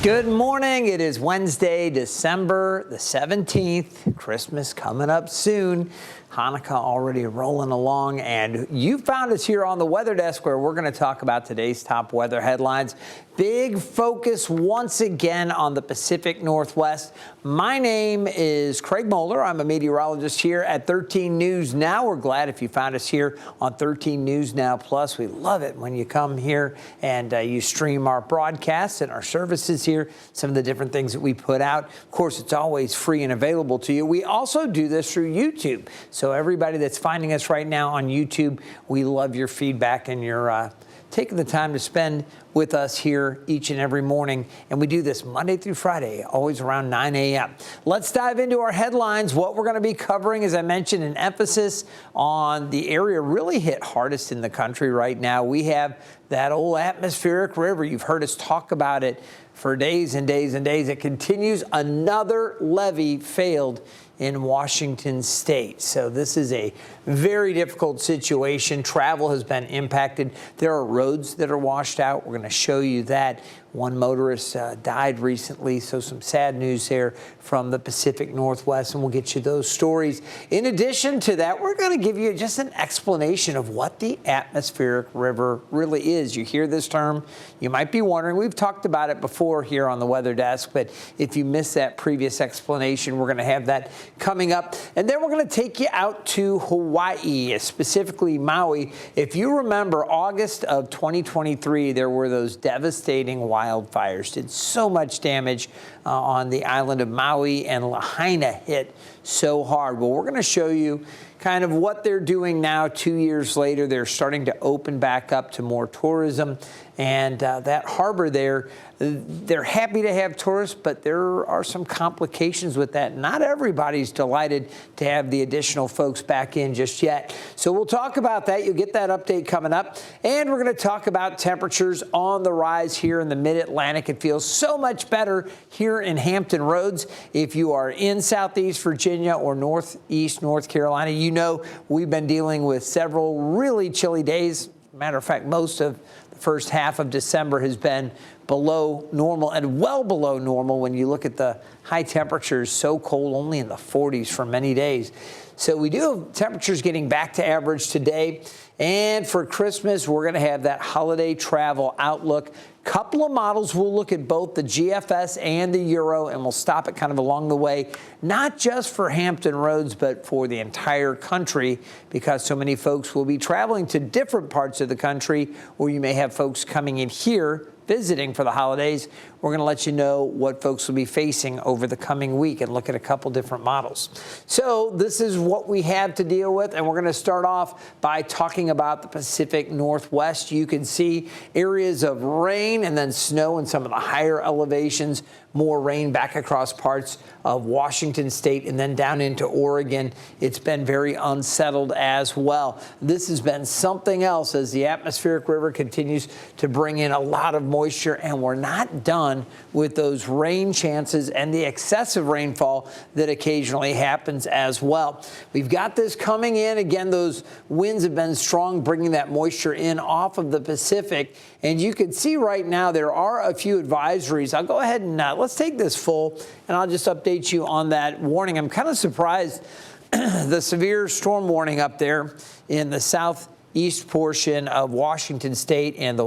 Good morning. It is Wednesday, December the 17th. Christmas coming up soon. Hanukkah already rolling along, and you found us here on the Weather Desk where we're going to talk about today's top weather headlines. Big focus once again on the Pacific Northwest. My name is Craig Moeller. I'm a meteorologist here at 13 News Now. We're glad if you found us here on 13 News Now Plus. We love it when you come here and you stream our broadcasts and our services here, some of the different things that we put out. Of course, it's always free and available to you. We also do this through YouTube. So everybody that's finding us right now on YouTube, we love your feedback and your taking the time to spend with us here each and every morning. And we do this Monday through Friday, always around 9 a.m. Let's dive into our headlines. What we're going to be covering, as I mentioned, an emphasis on the area really hit hardest in the country right now. We have that old atmospheric river. You've heard us talk about it for days and days and days. It continues. Another levee failed in Washington state. So this is a very difficult situation. Travel has been impacted. There are roads that are washed out. We're going to show you that. One motorist died recently, so some sad news there from the Pacific Northwest, and we'll get you those stories. In addition to that, we're going to give you just an explanation of what the atmospheric river really is. You hear this term, you might be wondering. We've talked about it before here on the Weather Desk, but if you missed that previous explanation, we're going to have that coming up. And then we're going to take you out to Hawaii, specifically Maui. If you remember, August of 2023, there were those devastating wildfires, did so much damage on the island of Maui, and Lahaina hit so hard. Well, we're going to show you kind of what they're doing now 2 years later. They're starting to open back up to more tourism. And that harbor there, they're happy to have tourists, but there are some complications with that. Not everybody's delighted to have the additional folks back in just yet. So we'll talk about that. You'll get that update coming up. And we're going to talk about temperatures on the rise here in the mid-Atlantic. It feels so much better here in Hampton Roads. If you are in Southeast Virginia or Northeast North Carolina, you know we've been dealing with several really chilly days. Matter of fact, most of the first half of December has been below normal and well below normal when you look at the high temperatures, so cold, only in the 40s for many days. So we do have temperatures getting back to average today. And for Christmas, we're going to have that holiday travel outlook. Couple of models. We'll look at both the GFS and the Euro, and we'll stop it kind of along the way, not just for Hampton Roads, but for the entire country, because so many folks will be traveling to different parts of the country, or you may have folks coming in here visiting for the holidays. We're going to let you know what folks will be facing over the coming week and look at a couple different models. So this is what we have to deal with, and we're going to start off by talking about the Pacific Northwest. You can see areas of rain and then snow in some of the higher elevations, more rain back across parts of Washington state and then down into Oregon. It's been very unsettled as well. This has been something else as the atmospheric river continues to bring in a lot of moisture, and we're not done with those rain chances and the excessive rainfall that occasionally happens as well. We've got this coming in. Again, those winds have been strong, bringing that moisture in off of the Pacific. And you can see right now there are a few advisories. I'll go ahead and let's take this full, and I'll just update you on that warning. I'm kind of surprised the severe storm warning up there in the southeast portion of Washington state and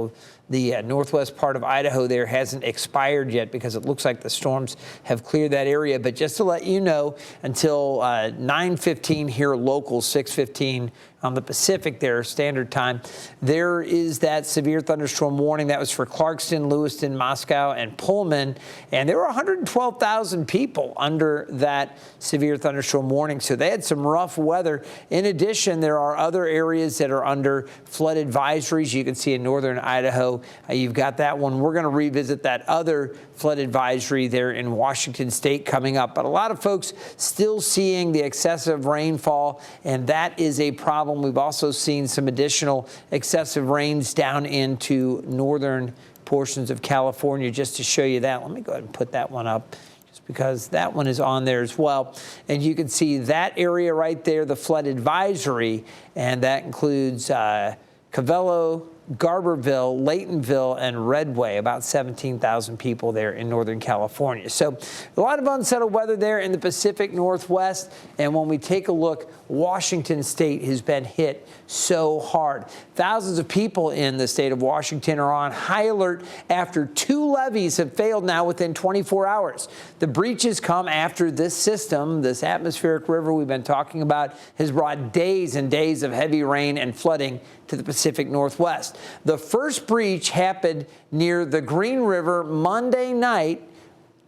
the northwest part of Idaho there hasn't expired yet, because it looks like the storms have cleared that area. But just to let you know, until 9:15 here local, 6:15 on the Pacific there, standard time, there is that severe thunderstorm warning. That was for Clarkston, Lewiston, Moscow, and Pullman. And there were 112,000 people under that severe thunderstorm warning. So they had some rough weather. In addition, there are other areas that are under flood advisories. You can see in northern Idaho, you've got that one. We're going to revisit that other flood advisory there in Washington state coming up. But a lot of folks still seeing the excessive rainfall, and that is a problem. We've also seen some additional excessive rains down into northern portions of California. Just to show you that, let me go ahead and put that one up, just because that one is on there as well. And you can see that area right there, the flood advisory, and that includes Cavello, Garberville, Laytonville, and Redway, about 17,000 people there in Northern California. So a lot of unsettled weather there in the Pacific Northwest. And when we take a look, Washington State has been hit so hard. Thousands of people in the state of Washington are on high alert after 2 levees have failed now within 24 hours. The breaches come after this system, this atmospheric river we've been talking about, has brought days and days of heavy rain and flooding to the Pacific Northwest. The first breach happened near the Green River Monday night,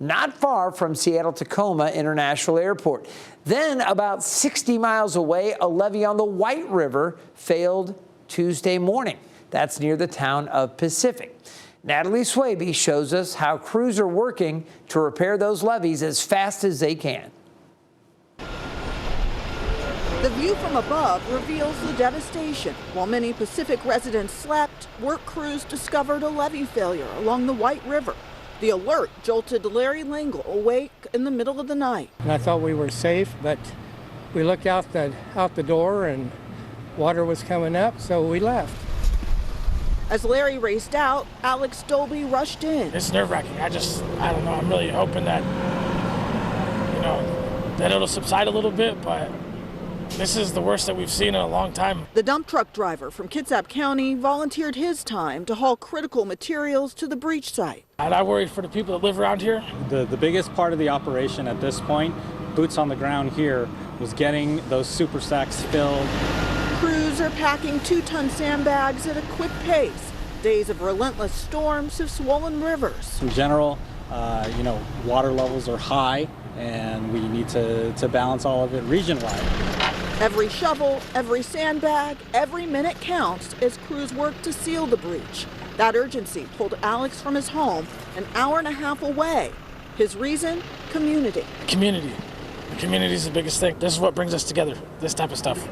not far from Seattle-Tacoma International Airport. Then, about 60 miles away, a levee on the White River failed Tuesday morning. That's near the town of Pacific. Natalie Swaby shows us how crews are working to repair those levees as fast as they can. The view from above reveals the devastation. While many Pacific residents slept, work crews discovered a levee failure along the White River. The alert jolted Larry Lingle awake in the middle of the night. And I thought we were safe, but we looked out the door and water was coming up, so we left. As Larry raced out, Alex Dolby rushed in. It's nerve-wracking. I don't know. I'm really hoping that, that it'll subside a little bit, but this is the worst that we've seen in a long time. The dump truck driver from Kitsap County volunteered his time to haul critical materials to the breach site. And I worried for the people that live around here. The biggest part of the operation at this point, boots on the ground here, was getting those super sacks filled. Crews are packing 2-ton sandbags at a quick pace. Days of relentless storms have swollen rivers. In general, water levels are high, and we need to balance all of it region-wide. Every shovel, every sandbag, every minute counts as crews work to seal the breach. That urgency pulled Alex from his home an hour and a half away. His reason? Community. Community. The community is the biggest thing. This is what brings us together, this type of stuff.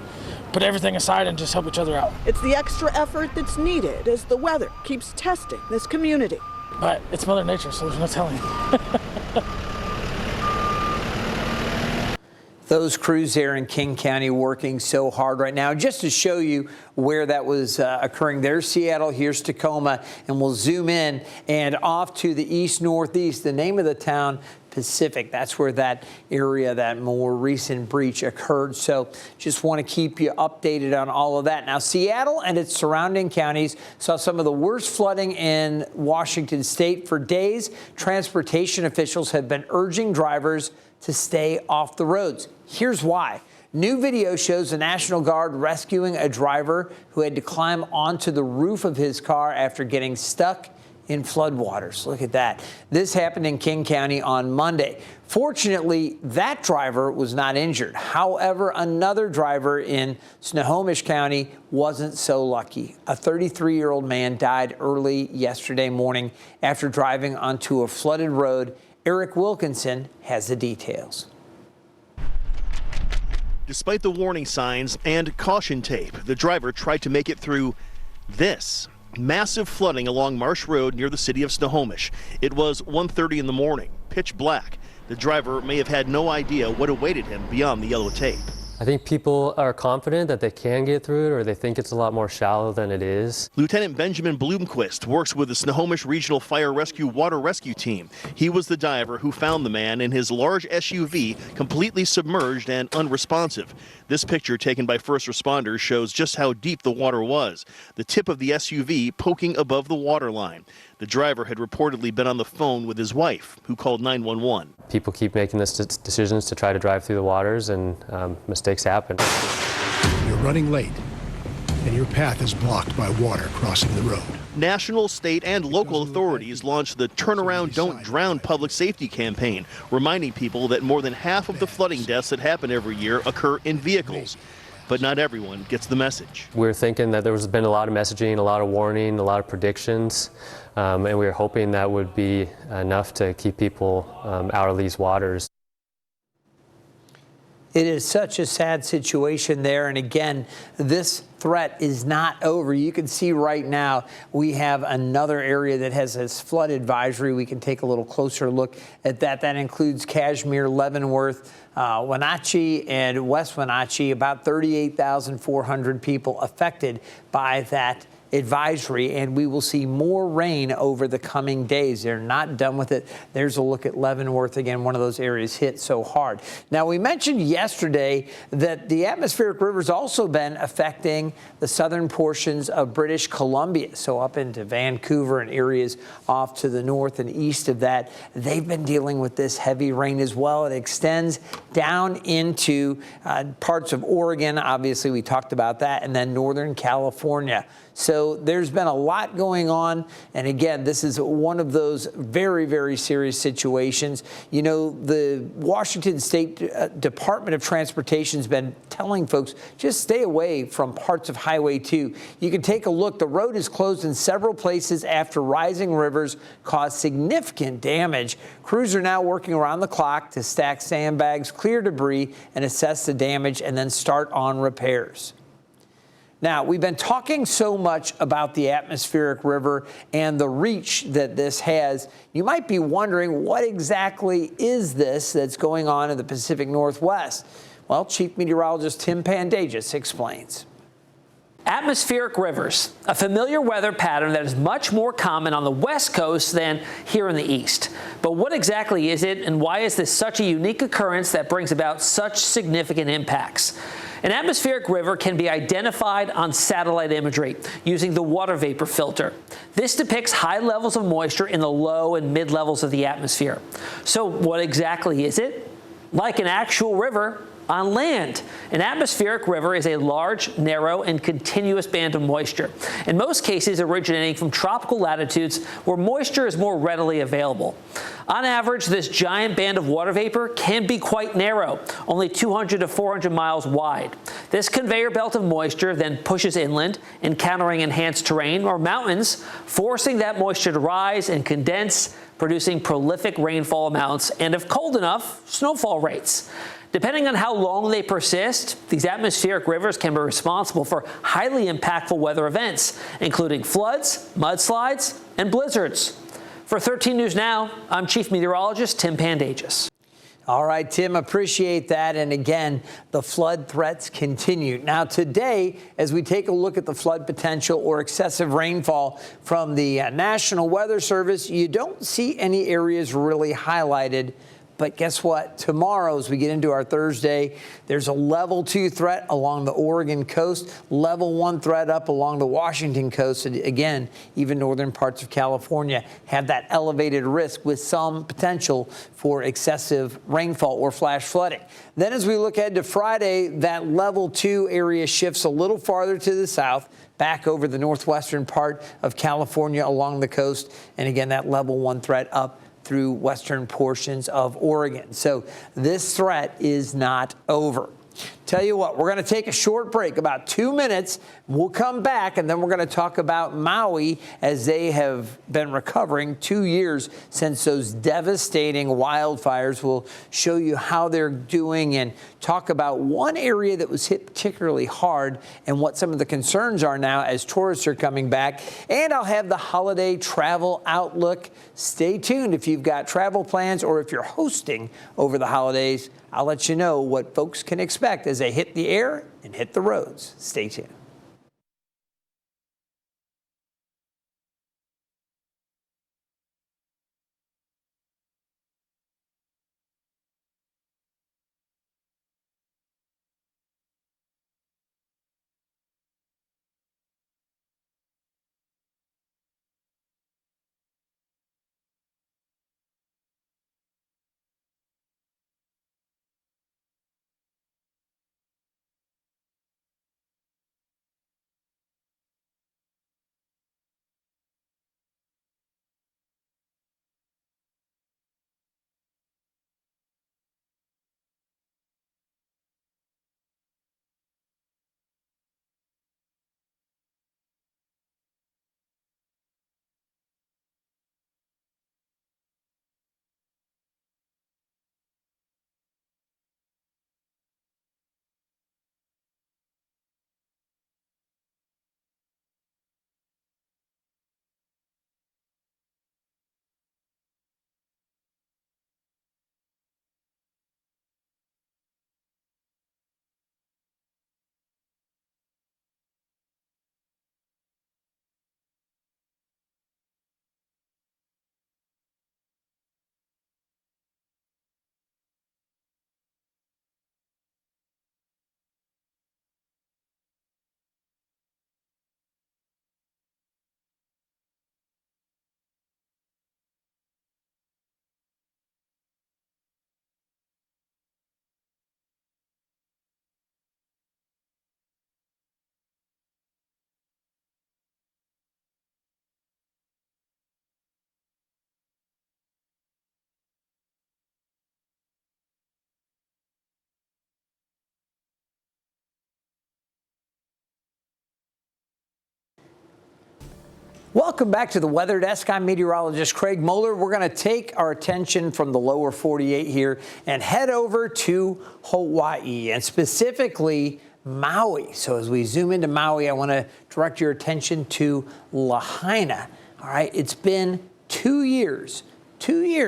Put everything aside and just help each other out. It's the extra effort that's needed as the weather keeps testing this community. But it's Mother Nature, so there's no telling. Those crews there in King County working so hard right now. Just to show you where that was occurring, there's Seattle, here's Tacoma, and we'll zoom in and off to the east-northeast. The name of the town, Pacific. That's where that area, that more recent breach occurred. So just want to keep you updated on all of that. Now, Seattle and its surrounding counties saw some of the worst flooding in Washington state for days. Transportation officials have been urging drivers to stay off the roads. Here's why. New video shows the National Guard rescuing a driver who had to climb onto the roof of his car after getting stuck in floodwaters. Look at that. This happened in King County on Monday. Fortunately, that driver was not injured. However, another driver in Snohomish County wasn't so lucky. A 33-year-old man died early yesterday morning after driving onto a flooded road. Eric Wilkinson has the details. Despite the warning signs and caution tape, the driver tried to make it through this. Massive flooding along Marsh Road near the city of Snohomish. It was 1:30 in the morning, pitch black. The driver may have had no idea what awaited him beyond the yellow tape. I think people are confident that they can get through it, or they think it's a lot more shallow than it is. Lieutenant Benjamin Bloomquist works with the Snohomish Regional Fire Rescue Water Rescue Team. He was the diver who found the man in his large SUV completely submerged and unresponsive. This picture taken by first responders shows just how deep the water was, the tip of the SUV poking above the water line. The driver had reportedly been on the phone with his wife, who called 911. People keep making these decisions to try to drive through the waters, and mistakes happen. You're running late, and your path is blocked by water crossing the road. National, state, and local authorities launched the Turnaround Don't Drown public safety campaign, reminding people that more than half of the flooding deaths that happen every year occur in vehicles. But not everyone gets the message. We're thinking that there's been a lot of messaging, a lot of warning, a lot of predictions, and we were hoping that would be enough to keep people out of these waters. It is such a sad situation there. And again, this threat is not over. You can see right now we have another area that has this flood advisory. We can take a little closer look at that. That includes Kashmir, Leavenworth, Wenatchee, and West Wenatchee. About 38,400 people affected by that advisory, and we will see more rain over the coming days. They're not done with it. There's a look at Leavenworth again, one of those areas hit so hard. Now, we mentioned yesterday that the atmospheric river's also been affecting the southern portions of British Columbia, so up into Vancouver and areas off to the north and east of that. They've been dealing with this heavy rain as well. It extends down into parts of Oregon. Obviously, we talked about that, and then northern California. So there's been a lot going on. And again, this is one of those very, very serious situations. You know, the Washington State Department of Transportation has been telling folks, just stay away from parts of Highway 2. You can take a look. The road is closed in several places after rising rivers caused significant damage. Crews are now working around the clock to stack sandbags, clear debris, and assess the damage, and then start on repairs. Now, we've been talking so much about the atmospheric river and the reach that this has. You might be wondering, what exactly is this that's going on in the Pacific Northwest? Well, Chief Meteorologist Tim Pandages explains. Atmospheric rivers, a familiar weather pattern that is much more common on the West Coast than here in the East. But what exactly is it, and why is this such a unique occurrence that brings about such significant impacts? An atmospheric river can be identified on satellite imagery using the water vapor filter. This depicts high levels of moisture in the low and mid levels of the atmosphere. So what exactly is it? Like an actual river on land. An atmospheric river is a large, narrow, and continuous band of moisture, in most cases originating from tropical latitudes where moisture is more readily available. On average, this giant band of water vapor can be quite narrow, only 200 to 400 miles wide. This conveyor belt of moisture then pushes inland, encountering enhanced terrain or mountains, forcing that moisture to rise and condense, producing prolific rainfall amounts and, if cold enough, snowfall rates. Depending on how long they persist, these atmospheric rivers can be responsible for highly impactful weather events, including floods, mudslides, and blizzards. For 13 News Now, I'm Chief Meteorologist Tim Pandages. All right, Tim, appreciate that. And again, the flood threats continue. Now, today, as we take a look at the flood potential or excessive rainfall from the National Weather Service, you don't see any areas really highlighted. But guess what? Tomorrow, as we get into our Thursday, there's a level 2 threat along the Oregon coast, level 1 threat up along the Washington coast. And again, even northern parts of California have that elevated risk with some potential for excessive rainfall or flash flooding. Then as we look ahead to Friday, that level 2 area shifts a little farther to the south, back over the northwestern part of California along the coast. And again, that level 1 threat up through western portions of Oregon. So this threat is not over. Tell you what, we're going to take a short break, about 2 minutes. We'll come back, and then we're going to talk about Maui as they have been recovering 2 years since those devastating wildfires. We'll show you how they're doing and talk about one area that was hit particularly hard and what some of the concerns are now as tourists are coming back. And I'll have the holiday travel outlook. Stay tuned if you've got travel plans or if you're hosting over the holidays. I'll let you know what folks can expect as they hit the air and hit the roads. Stay tuned. Welcome back to the Weather Desk. I'm meteorologist Craig Moeller. We're going to take our attention from the lower 48 here and head over to Hawaii, and specifically Maui. So as we zoom into Maui, I want to direct your attention to Lahaina. All right, it's been 2 years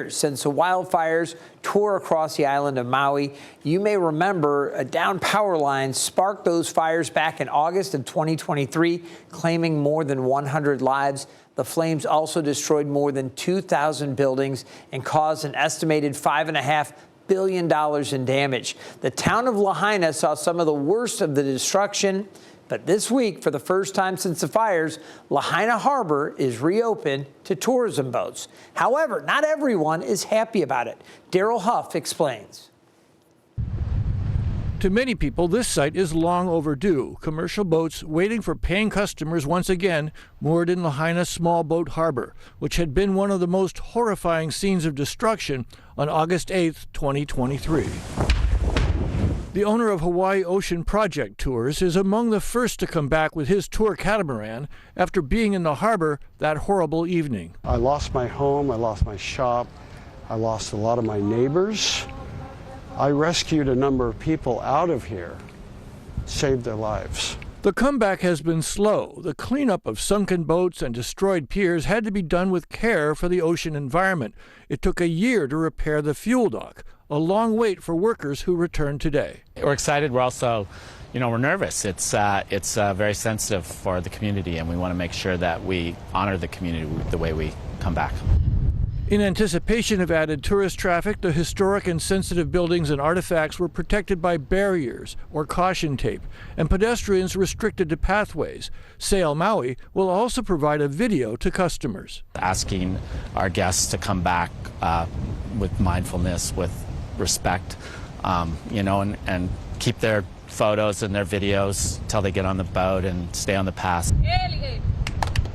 since the wildfires tore across the island of Maui. You may remember a downed power line sparked those fires back in August of 2023, claiming more than 100 lives. The flames also destroyed more than 2,000 buildings and caused an estimated $5.5 billion in damage. The town of Lahaina saw some of the worst of the destruction. But this week, for the first time since the fires, Lahaina Harbor is reopened to tourism boats. However, not everyone is happy about it. Daryl Huff explains. To many people, this site is long overdue. Commercial boats waiting for paying customers once again moored in Lahaina Small Boat Harbor, which had been one of the most horrifying scenes of destruction on August 8, 2023. The owner of Hawaii Ocean Project Tours is among the first to come back with his tour catamaran after being in the harbor that horrible evening. I lost my home, I lost my shop, I lost a lot of my neighbors. I rescued a number of people out of here, saved their lives. The comeback has been slow. The cleanup of sunken boats and destroyed piers had to be done with care for the ocean environment. It took a year to repair the fuel dock, a long wait for workers who returned today. We're excited. We're also, we're nervous. It's very sensitive for the community, and we want to make sure that we honor the community the way we come back. In anticipation of added tourist traffic, the historic and sensitive buildings and artifacts were protected by barriers or caution tape, and pedestrians restricted to pathways. Sail Maui will also provide a video to customers. Asking our guests to come back with mindfulness, with respect, and keep their photos and their videos till they get on the boat and stay on the path.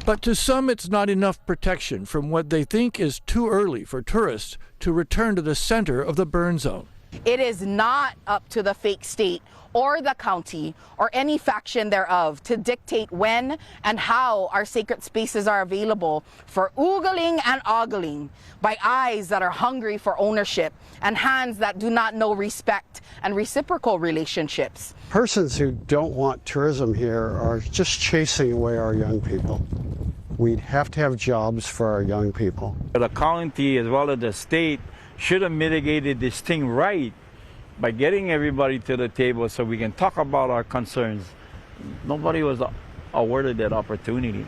But to some, it's not enough protection from what they think is too early for tourists to return to the center of the burn zone. It is not up to the fake state or the county or any faction thereof to dictate when and how our sacred spaces are available for oogling and ogling by eyes that are hungry for ownership and hands that do not know respect and reciprocal relationships. Persons who don't want tourism here are just chasing away our young people. We'd have to have jobs for our young people. The county as well as the state should have mitigated this thing right by getting everybody to the table so we can talk about our concerns. Nobody was awarded that opportunity.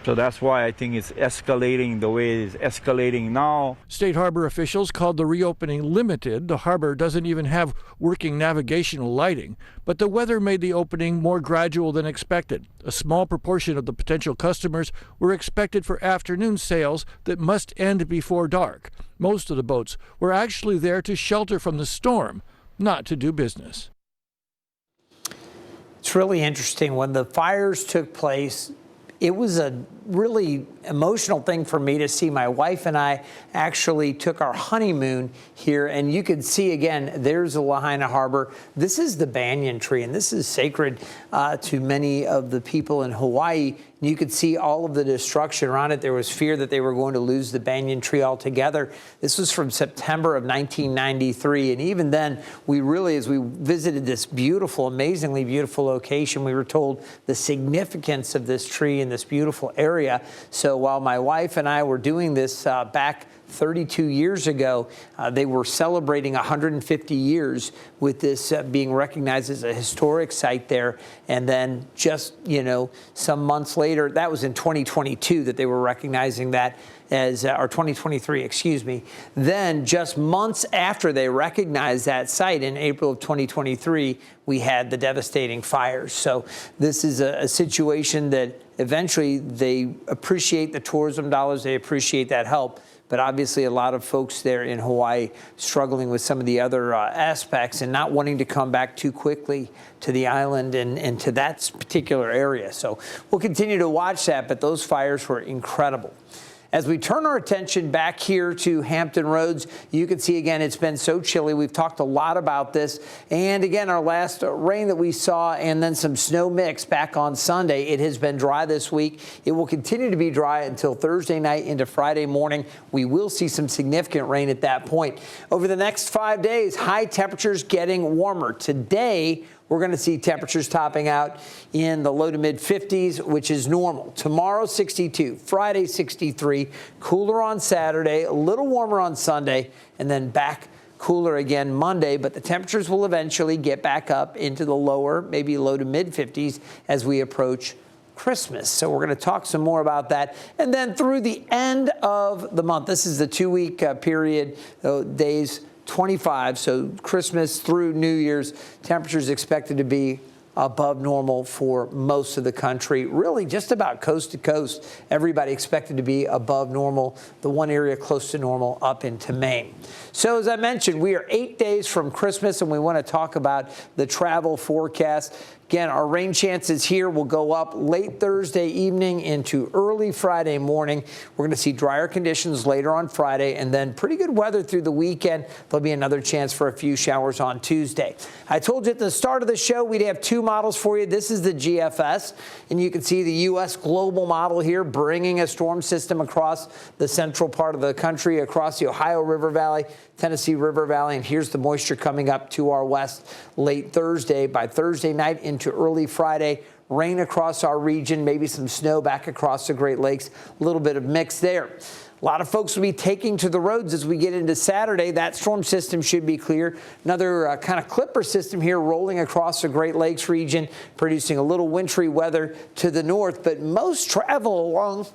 So that's why I think it's escalating the way it is escalating now. State harbor officials called the reopening limited. The harbor doesn't even have working navigational lighting, but the weather made the opening more gradual than expected. A small proportion of the potential customers were expected for afternoon sales that must end before dark. Most of the boats were actually there to shelter from the storm, not to do business. It's really interesting. When the fires took place, it was a really emotional thing for me to see. My wife and I actually took our honeymoon here, and you could see again, there's the Lahaina Harbor. This is the banyan tree, and this is sacred to many of the people in Hawaii. You could see all of the destruction around it. There was fear that they were going to lose the banyan tree altogether. This was from September of 1993. And even then, we really, as we visited this beautiful, amazingly beautiful location, we were told the significance of this tree in this beautiful area. So while my wife and I were doing this back 32 years ago, they were celebrating 150 years with this being recognized as a historic site there. And then just, some months later, that was in 2022 that they were recognizing that as, or 2023, excuse me. Then just months after they recognized that site in April of 2023, we had the devastating fires. So this is a situation that eventually they appreciate the tourism dollars, they appreciate that help. But obviously a lot of folks there in Hawaii struggling with some of the other aspects and not wanting to come back too quickly to the island and to that particular area. So we'll continue to watch that, but those fires were incredible. As we turn our attention back here to Hampton Roads, you can see again it's been so chilly. We've talked a lot about this. And again, our last rain that we saw and then some snow mix back on Sunday. It has been dry this week. It will continue to be dry until Thursday night into Friday morning. We will see some significant rain at that point. Over the next 5 days, high temperatures getting warmer. Today, we're going to see temperatures topping out in the low to mid 50s, which is normal. Tomorrow, 62. Friday, 63. Cooler on Saturday, a little warmer on Sunday, and then back cooler again Monday. But the temperatures will eventually get back up into the lower, maybe low to mid 50s as we approach Christmas. So we're going to talk some more about that. And then through the end of the month, this is the 2-week period, days 25, so Christmas through New Year's, temperatures expected to be above normal for most of the country. Really just about coast to coast, everybody expected to be above normal. The one area close to normal up into Maine. So as I mentioned, we are 8 days from Christmas, and we want to talk about the travel forecast. Again, our rain chances here will go up late Thursday evening into early Friday morning. We're going to see drier conditions later on Friday, and then pretty good weather through the weekend. There'll be another chance for a few showers on Tuesday. I told you at the start of the show we'd have 2 models for you. This is the GFS, and you can see the U.S. global model here bringing a storm system across the central part of the country, across the Ohio River Valley, Tennessee River Valley, and here's the moisture coming up to our west late Thursday. By Thursday night into early Friday, rain across our region, maybe some snow back across the Great Lakes, a little bit of mix there. A lot of folks will be taking to the roads as we get into Saturday. That storm system should be clear. Another kind of clipper system here rolling across the Great Lakes region, producing a little wintry weather to the north, but most travel along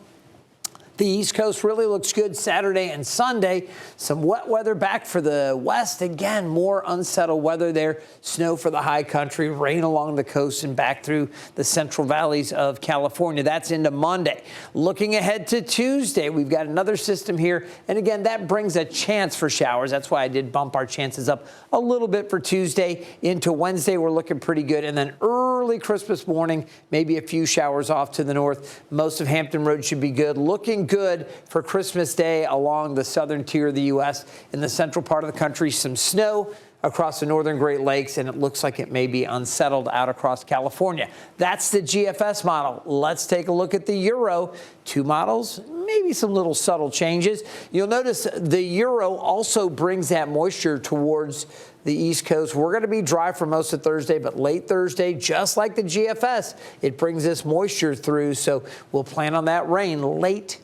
the East Coast really looks good Saturday and Sunday. Some wet weather back for the west. Again, more unsettled weather there. Snow for the high country, rain along the coast and back through the central valleys of California. That's into Monday. Looking ahead to Tuesday, we've got another system here. And again, that brings a chance for showers. That's why I did bump our chances up a little bit for Tuesday. Into Wednesday, we're looking pretty good. And then early Christmas morning, maybe a few showers off to the north. Most of Hampton Road should be good. Looking good for Christmas Day along the southern tier of the U.S. In the central part of the country, some snow across the northern Great Lakes, and it looks like it may be unsettled out across California. That's the GFS model. Let's take a look at the Euro. 2 models, maybe some little subtle changes. You'll notice the Euro also brings that moisture towards the East Coast. We're going to be dry for most of Thursday, but late Thursday, just like the GFS, it brings this moisture through, so we'll plan on that rain late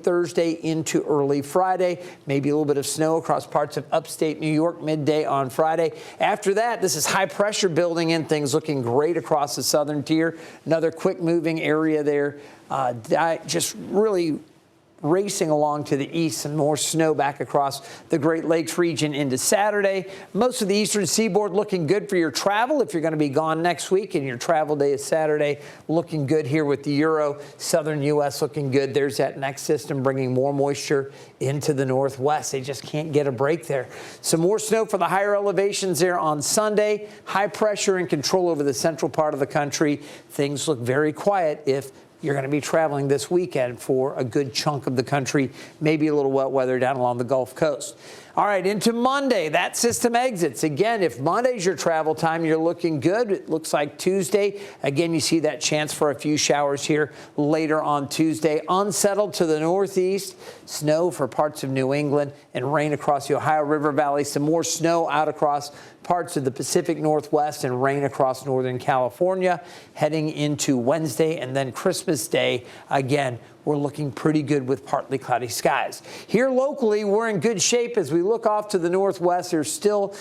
Thursday into early Friday. Maybe a little bit of snow across parts of upstate New York midday on Friday. After that, this is high pressure building in, things looking great across the southern tier. Another quick moving area there. Just really racing along to the east, and more snow back across the Great Lakes region into Saturday. Most of the eastern seaboard looking good for your travel if you're going to be gone next week, and your travel day is Saturday. Looking good here with the Euro. Southern U.S. looking good. There's that next system bringing more moisture into the northwest. They just can't get a break there. Some more snow for the higher elevations there on Sunday. High pressure and control over the central part of the country. Things look very quiet if you're going to be traveling this weekend for a good chunk of the country, maybe a little wet weather down along the Gulf Coast. All right, into Monday, that system exits. Again, if Monday's your travel time, you're looking good. It looks like Tuesday. Again, you see that chance for a few showers here later on Tuesday. Unsettled to the northeast, snow for parts of New England, and rain across the Ohio River Valley. Some more snow out across parts of the Pacific Northwest, and rain across northern California. Heading into Wednesday and then Christmas Day, again, we're looking pretty good with partly cloudy skies. Here locally, we're in good shape as we look off to the northwest. They're still,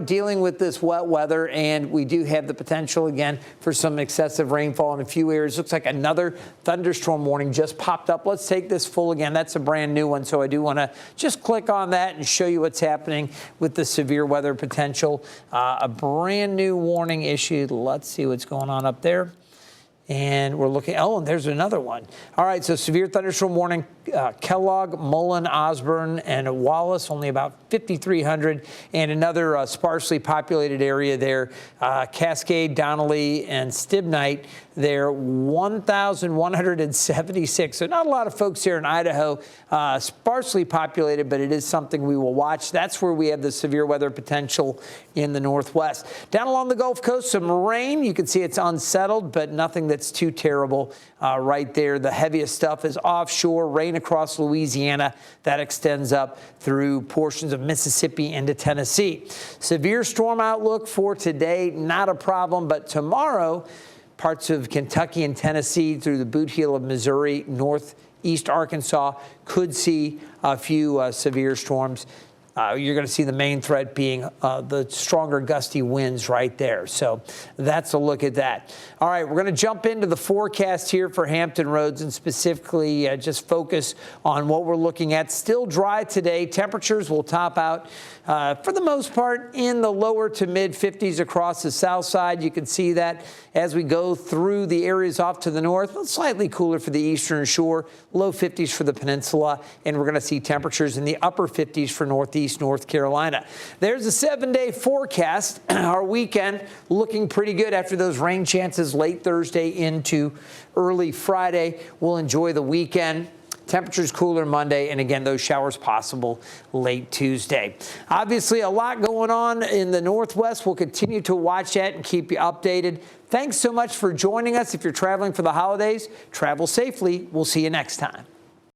dealing with this wet weather, and we do have the potential again for some excessive rainfall in a few areas. Looks like another thunderstorm warning just popped up. Let's take this full again. That's a brand new one, so I do want to just click on that and show you what's happening with the severe weather potential. A brand new warning issued. Let's see what's going on up there. And we're looking, and there's another one. All right, so severe thunderstorm warning, Kellogg, Mullen, Osborne, and Wallace, only about 5,300. And another sparsely populated area there, Cascade, Donnelly, and Stibnite, there, 1,176. So not a lot of folks here in Idaho, sparsely populated, but it is something we will watch. That's where we have the severe weather potential in the northwest. Down along the Gulf Coast, some rain. You can see it's unsettled, but nothing that's too terrible right there. The heaviest stuff is offshore, rain across Louisiana. That extends up through portions of Mississippi into Tennessee. Severe storm outlook for today, not a problem, but tomorrow, parts of Kentucky and Tennessee through the boot heel of Missouri, northeast Arkansas could see a few severe storms. You're going to see the main threat being the stronger gusty winds right there. So that's a look at that. All right, we're going to jump into the forecast here for Hampton Roads and specifically just focus on what we're looking at. Still dry today. Temperatures will top out for the most part in the lower to mid 50s across the south side. You can see that as we go through the areas off to the north, slightly cooler for the eastern shore, low 50s for the peninsula, and we're going to see temperatures in the upper 50s for northeast North Carolina. There's a 7-day forecast. Our weekend looking pretty good after those rain chances late Thursday into early Friday. We'll enjoy the weekend. Temperatures cooler Monday, and again, those showers possible late Tuesday. Obviously, a lot going on in the Northwest. We'll continue to watch that and keep you updated. Thanks so much for joining us. If you're traveling for the holidays, travel safely. We'll see you next time.